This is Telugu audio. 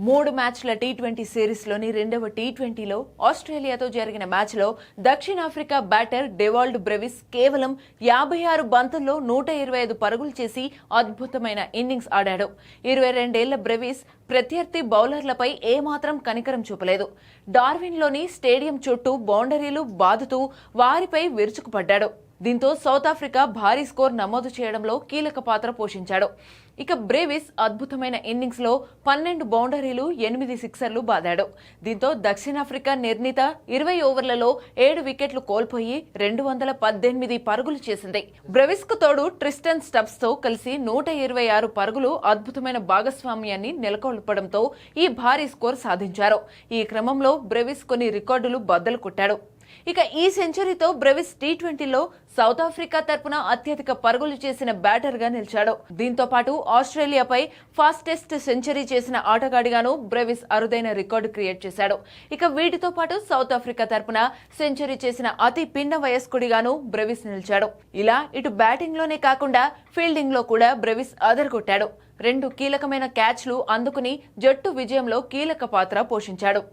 3 మ్యాచ్ల టీ20 సిరీస్లోని రెండవ టీ20లో ఆస్ట్రేలియాతో జరిగిన మ్యాచ్లో దక్షిణాఫ్రికా బ్యాటర్ డెవాల్డ్ బ్రెవిస్ కేవలం 56 బంతుల్లో 125 పరుగులు చేసి అద్భుతమైన ఇన్నింగ్స్ ఆడాడు. 22 ఏళ్ల బ్రెవిస్ ప్రత్యర్థి బౌలర్లపై ఏమాత్రం కనికరం చూపలేదు. డార్విన్లోని స్టేడియం చుట్టూ బౌండరీలు బాదుతూ వారిపై విరుచుకుపడ్డాడు. దీంతో సౌత్ ఆఫ్రికా భారీ స్కోర్ నమోదు చేయడంలో కీలక పాత్ర పోషించాడు. ఇక బ్రెవిస్ అద్భుతమైన ఇన్నింగ్స్ లో 12 బౌండరీలు 8 సిక్సర్లు బాదాడు. దీంతో దక్షిణాఫ్రికా నిర్ణీత 20 ఓవర్లలో 7 వికెట్లు కోల్పోయి 218 పరుగులు చేసింది. బ్రెవిస్ కు తోడు ట్రిస్టన్ స్టబ్స్ తో కలిసి 126 పరుగులు అద్భుతమైన భాగస్వామ్యాన్ని నెలకొల్పడంతో ఈ భారీ స్కోర్ సాధించారు. ఈ క్రమంలో బ్రెవిస్ కొన్ని రికార్డులు బద్దలు కొట్టాడు. ఇక ఈ సెంచరీతో బ్రెవిస్ టీ20లో సౌత్ ఆఫ్రికా తరపున అత్యధిక పరుగులు చేసిన బ్యాటర్ గా నిలిచాడు. దీంతో పాటు ఆస్ట్రేలియాపై ఫాస్టెస్ట్ సెంచరీ చేసిన ఆటగాడిగాను బ్రెవిస్ అరుదైన రికార్డు క్రియేట్ చేశాడు. ఇక వీటితో పాటు సౌత్ ఆఫ్రికా తరపున సెంచరీ చేసిన అతి పిన్న వయస్కుడిగాను బ్రెవిస్ నిలిచాడు. ఇలా ఇటు బ్యాటింగ్ లోనే కాకుండా ఫీల్డింగ్ లో కూడా బ్రెవిస్ అదరగొట్టాడు. 2 కీలకమైన క్యాచ్లు అందుకుని జట్టు విజయంలో కీలక పాత్ర పోషించాడు.